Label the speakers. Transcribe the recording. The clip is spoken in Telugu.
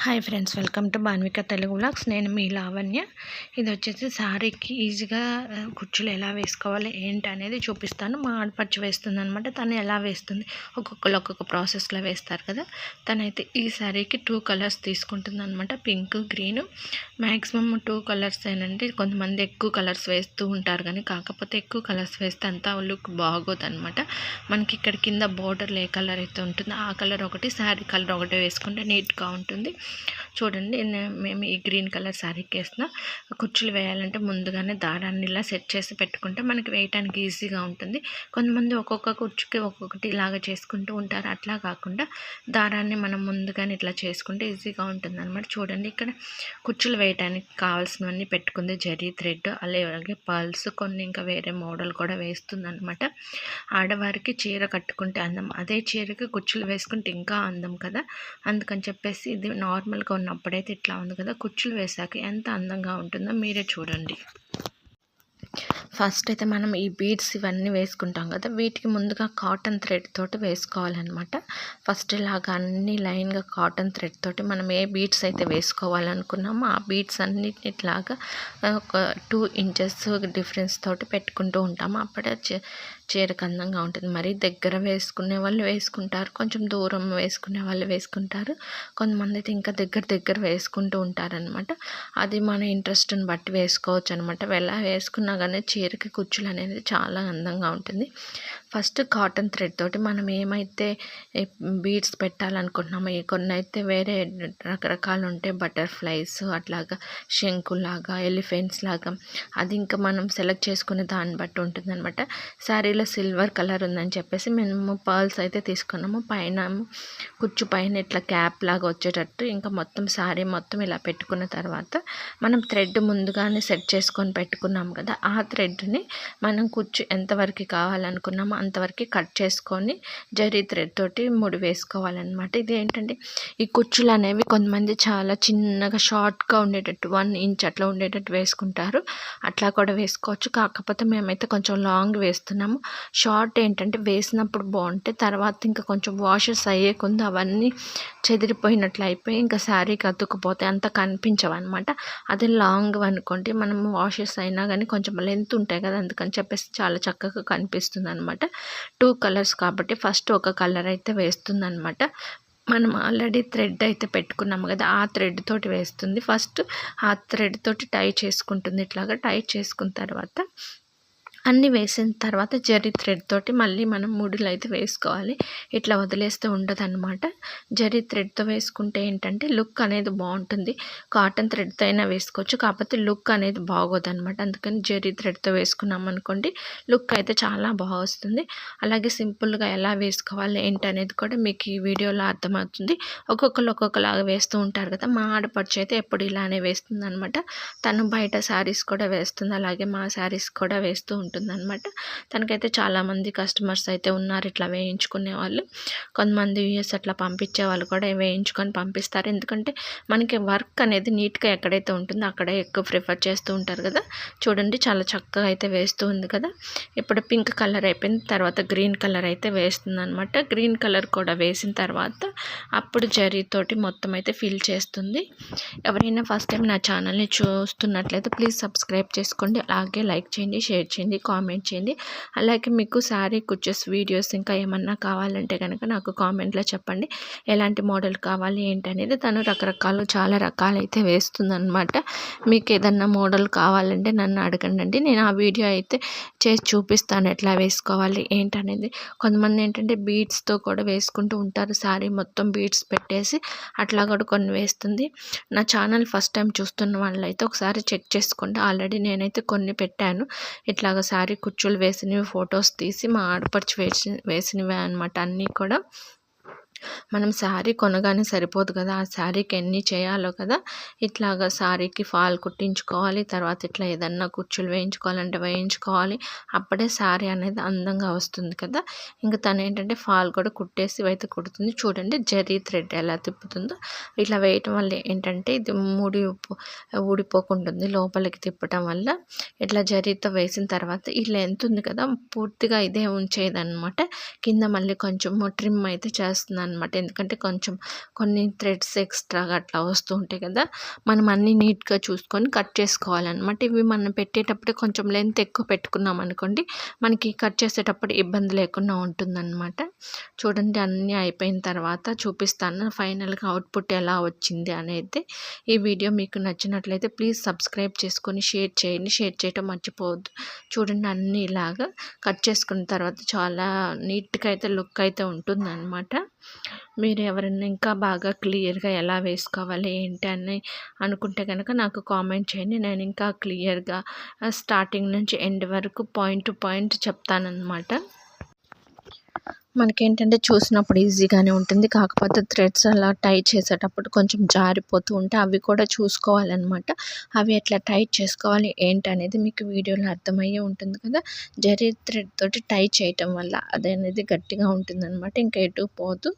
Speaker 1: Hi friends, welcome to Banvika Telugu vlogs. నేను మీ లావణ్య. ఇది వచ్చేసి శారీకి ఈజీగా కుచ్చులు ఎలా వేసుకోవాలి ఏంటి అనేది చూపిస్తాను. మా ఆడపడుచు వేస్తుంది అనమాట. తను ఎలా వేస్తుంది, ఒక్కొక్కరు ఒక్కొక్క ప్రాసెస్లో వేస్తారు కదా. తనైతే ఈ శారీకి 2 కలర్స్ తీసుకుంటుంది అనమాట. Pink, green. మ్యాక్సిమం 2 కలర్స్ ఏనండి. కొంతమంది ఎక్కువ కలర్స్ వేస్తూ ఉంటారు, కానీ కాకపోతే ఎక్కువ కలర్స్ వేస్తే అంతా లుక్ బాగోదు అనమాట. మనకి ఇక్కడ కింద బోర్డర్లో ఏ కలర్ అయితే ఉంటుందో ఆ కలర్ ఒకటి, శారీ కలర్ ఒకటి వేసుకుంటే నీట్గా ఉంటుంది. చూడండి, మేము ఈ గ్రీన్ కలర్ శారీకి వేసిన కుచ్చులు వేయాలంటే ముందుగానే దారాన్ని ఇలా సెట్ చేసి పెట్టుకుంటే మనకి వేయటానికి ఈజీగా ఉంటుంది. కొంతమంది ఒక్కొక్క కుచ్చుకి ఒక్కొక్కటి ఇలాగ చేసుకుంటూ ఉంటారు. అట్లా కాకుండా దారాన్ని మనం ముందుగానే ఇట్లా చేసుకుంటే ఈజీగా ఉంటుంది అనమాట. చూడండి, ఇక్కడ కుచ్చులు వేయటానికి కావాల్సినవన్నీ పెట్టుకుంది. జరీ థ్రెడ్, అలాగే పర్ల్స్, కొన్ని ఇంకా వేరే మోడల్ కూడా వేస్తుంది అనమాట. ఆడవారికి చీర కట్టుకుంటే అందం, అదే చీరకి కుచ్చులు వేసుకుంటే ఇంకా అందం కదా. అందుకని చెప్పేసి ఇది నార్మల్గా ఉన్నప్పుడైతే ఇట్లా ఉంది కదా, కుచ్చులు వేసాక ఎంత అందంగా ఉంటుందో మీరే చూడండి. ఫస్ట్ అయితే మనం ఈ బీడ్స్ ఇవన్నీ వేసుకుంటాం కదా, వీటికి ముందుగా కాటన్ థ్రెడ్ తోటి వేసుకోవాలన్నమాట. ఫస్ట్ ఇలాగ అన్ని లైన్గా కాటన్ థ్రెడ్ తోటి మనం ఏ బీడ్స్ అయితే వేసుకోవాలనుకున్నామో ఆ బీడ్స్ అన్నిటిని ఇట్లాగా ఒక 2 ఇంచెస్ డిఫరెన్స్ తోటి పెట్టుకుంటూ ఉంటాము. అప్పుడే చీరకు అందంగా ఉంటుంది. మరీ దగ్గర వేసుకునే వాళ్ళు వేసుకుంటారు, కొంచెం దూరం వేసుకునే వాళ్ళు వేసుకుంటారు. కొంతమంది అయితే ఇంకా దగ్గర వేసుకుంటూ ఉంటారనమాట. అది మన ఇంట్రెస్ట్ని బట్టి వేసుకోవచ్చు అనమాట. ఎలా వేసుకున్నా కానీ చీరకి కుచ్చులు అనేది చాలా అందంగా ఉంటుంది. ఫస్ట్ కాటన్ థ్రెడ్ తోటి మనం ఏమైతే బీడ్స్ పెట్టాలనుకుంటున్నామో, కొన్ని అయితే వేరే రకరకాలు ఉంటాయి, బటర్ఫ్లైస్ అట్లాగా, శంకులాగా, ఎలిఫెంట్స్ లాగా. అది ఇంకా మనం సెలెక్ట్ చేసుకునే దాన్ని బట్టి ఉంటుంది అనమాట. శారీలో సిల్వర్ కలర్ ఉందని చెప్పేసి మేము పర్ల్స్ అయితే తీసుకున్నాము. పైన కుచ్చు పైన ఇట్లా క్యాప్ లాగా వచ్చేటట్టు ఇంకా మొత్తం శారీ మొత్తం ఇలా పెట్టుకున్న తర్వాత మనం థ్రెడ్ ముందుగానే సెట్ చేసుకొని పెట్టుకున్నాం కదా, ఆ థ్రెడ్ని మనం కుచ్చు ఎంతవరకు కావాలనుకున్నామో అంతవరకు కట్ చేసుకొని జరీ థ్రెడ్ తోటి ముడి వేసుకోవాలన్నమాట. ఇది ఏంటంటే ఈ కుచ్చులు అనేవి కొంతమంది చాలా చిన్నగా షార్ట్గా ఉండేటట్టు 1 ఇంచ్ అట్లా ఉండేటట్టు వేసుకుంటారు. అట్లా కూడా వేసుకోవచ్చు. కాకపోతే మేమైతే కొంచెం లాంగ్ వేస్తున్నాము. షార్ట్ ఏంటంటే వేసినప్పుడు బాగుంటాయి, తర్వాత ఇంకా కొంచెం వాషెస్ అయ్యే కొంది అవన్నీ చెదిరిపోయినట్లు అయిపోయి ఇంకా శారీకి అతుక్కుపోతే అంత కనిపించవు అనమాట. అదే లాంగ్ అనుకోండి, మనం వాషెస్ అయినా కానీ కొంచెం లెంత్ ఉంటాయి కదా, అందుకని చెప్పేసి చాలా చక్కగా కనిపిస్తుంది అనమాట. 2 కలర్స్ కాబట్టి ఫస్ట్ ఒక కలర్ అయితే వేస్తుంది అనమాట. మనం ఆల్రెడీ థ్రెడ్ అయితే పెట్టుకున్నాము కదా, ఆ థ్రెడ్ తోటి వేస్తుంది. ఫస్ట్ ఆ థ్రెడ్ తోటి టై చేసుకుంటుంది. ఇట్లాగా టై చేసుకున్న తర్వాత అన్నీ వేసిన తర్వాత జరీ థ్రెడ్ తోటి మళ్ళీ మనం ముడులు అయితే వేసుకోవాలి. ఇట్లా వదిలేస్తే ఉండదన్నమాట. జరీ థ్రెడ్తో వేసుకుంటే ఏంటంటే లుక్ అనేది బాగుంటుంది. కాటన్ థ్రెడ్తో అయినా వేసుకోవచ్చు, కాకపోతే లుక్ అనేది బాగోదన్నమాట. అందుకని జరీ థ్రెడ్తో వేసుకున్నాం అనుకోండి, లుక్ అయితే చాలా బాగా వస్తుంది. అలాగే సింపుల్గా ఎలా వేసుకోవాలి ఏంటి అనేది కూడా మీకు ఈ వీడియోలో అర్థమవుతుంది. ఒక్కొక్కరు ఒక్కొక్కలాగా వేస్తూ ఉంటారు కదా. మా ఆడపడుచు అయితే ఎప్పుడు ఇలానే వేస్తుంది అనమాట. తను బయట శారీస్ కూడా వేస్తుంది, అలాగే మా శారీస్ కూడా వేస్తూ ఉంటుందన్నమాట. తనకైతే చాలామంది కస్టమర్స్ అయితే ఉన్నారు ఇట్లా వేయించుకునే వాళ్ళు. కొంతమంది యూఎస్ అట్లా పంపించే వాళ్ళు కూడా వేయించుకొని పంపిస్తారు. ఎందుకంటే మనకి వర్క్ అనేది నీట్గా ఎక్కడైతే ఉంటుందో అక్కడే ఎక్కువ ప్రిఫర్ చేస్తూ ఉంటారు కదా. చూడండి, చాలా చక్కగా అయితే వేస్తూ ఉంది కదా. ఇప్పుడు పింక్ కలర్ అయిపోయిన తర్వాత గ్రీన్ కలర్ అయితే వేస్తుంది అనమాట. గ్రీన్ కలర్ కూడా వేసిన తర్వాత అప్పుడు జరీతోటి మొత్తం అయితే ఫిల్ చేస్తుంది. ఎవరైనా ఫస్ట్ టైం నా ఛానల్ని చూస్తున్నట్లయితే ప్లీజ్ సబ్స్క్రైబ్ చేసుకోండి. అలాగే లైక్ చేయండి, షేర్ చేయండి, కామెంట్ చేయండి. అలాగే మీకు శారీ కుచ్చెస్ వీడియోస్ ఇంకా ఏమన్నా కావాలంటే కనుక నాకు కామెంట్లో చెప్పండి. ఎలాంటి మోడల్ కావాలి ఏంటనేది. తను చాలా రకాలైతే వేస్తుందన్నమాట. మీకు ఏదన్నా మోడల్ కావాలంటే నన్ను అడగండి, నేను ఆ వీడియో అయితే చేసి చూపిస్తాను ఎట్లా వేసుకోవాలి ఏంటనేది. కొంతమంది ఏంటంటే బీడ్స్తో కూడా వేసుకుంటూ ఉంటారు. శారీ మొత్తం బీడ్స్ పెట్టేసి అట్లా కూడా కొన్ని వేస్తుంది. నా ఛానల్ ఫస్ట్ టైం చూస్తున్న వాళ్ళైతే ఒకసారి చెక్ చేసుకోండి. ఆల్రెడీ నేనైతే కొన్ని పెట్టాను ఇట్లాగ శారీ కుచ్చులు వేసినవి, ఫొటోస్ తీసి మా ఆడపడుచు వేసినవే అనమాట. అన్నీ కూడా మనం శారీ కొనగానే సరిపోదు కదా, ఆ శారీకి ఎన్ని చేయాలో కదా. ఇట్లాగా శారీకి ఫాల్ కుట్టించుకోవాలి, తర్వాత ఇట్లా ఏదన్నా కుచ్చులు వేయించుకోవాలంటే వేయించుకోవాలి. అప్పుడే శారీ అనేది అందంగా వస్తుంది కదా. ఇంకా తను ఏంటంటే ఫాల్ కూడా కుట్టేసి అయితే కుడుతుంది. చూడండి జరీ థ్రెడ్ ఎలా తిప్పుతుందో. ఇట్లా వేయటం వల్ల ఏంటంటే ఇది ఊడిపోకుంటుంది లోపలికి తిప్పటం వల్ల. ఇట్లా జరీతో వేసిన తర్వాత ఈ లెంత్ ఉంది కదా, పూర్తిగా ఇదే ఉంచేదన్నమాట. కింద మళ్ళీ కొంచెం ట్రిమ్ అయితే చేస్తుంది అనమాట. ఎందుకంటే కొంచెం కొన్ని థ్రెడ్స్ ఎక్స్ట్రాగా అట్లా వస్తూ ఉంటాయి కదా, మనం అన్నీ నీట్గా చూసుకొని కట్ చేసుకోవాలన్నమాట. ఇవి మనం పెట్టేటప్పుడే కొంచెం లెంత్ ఎక్కువ పెట్టుకున్నాం అనుకోండి, మనకి కట్ చేసేటప్పుడు ఇబ్బంది లేకుండా ఉంటుందన్నమాట. చూడండి, అన్నీ అయిపోయిన తర్వాత చూపిస్తాను ఫైనల్గా అవుట్పుట్ ఎలా వచ్చింది అనేది. ఈ వీడియో మీకు నచ్చినట్లయితే ప్లీజ్ సబ్స్క్రైబ్ చేసుకొని షేర్ చేయండి. షేర్ చేయటం మర్చిపోవద్దు. చూడండి, అన్నీ ఇలాగా కట్ చేసుకున్న తర్వాత చాలా నీట్గా అయితే లుక్ అయితే ఉంటుందన్నమాట. మీరు ఎవరైనా ఇంకా బాగా క్లియర్గా ఎలా వేసుకోవాలి ఏంటి అని అనుకుంటే కనుక నాకు కామెంట్ చేయండి. నేను ఇంకా క్లియర్గా స్టార్టింగ్ నుంచి ఎండ్ వరకు పాయింట్ టు పాయింట్ చెప్తానన్నమాట. మనకేంటంటే చూసినప్పుడు ఈజీగానే ఉంటుంది, కాకపోతే థ్రెడ్స్ అలా టై చేసేటప్పుడు కొంచెం జారిపోతూ ఉంటే అవి కూడా చూసుకోవాలన్నమాట. అవి ఎట్లా టైట్ చేసుకోవాలి ఏంటి అనేది మీకు వీడియోలో అర్థమయ్యే ఉంటుంది కదా. జరీ థ్రెడ్ తోటి టై చేయటం వల్ల అది అనేది గట్టిగా ఉంటుందన్నమాట, ఇంకా ఎటు పోదు.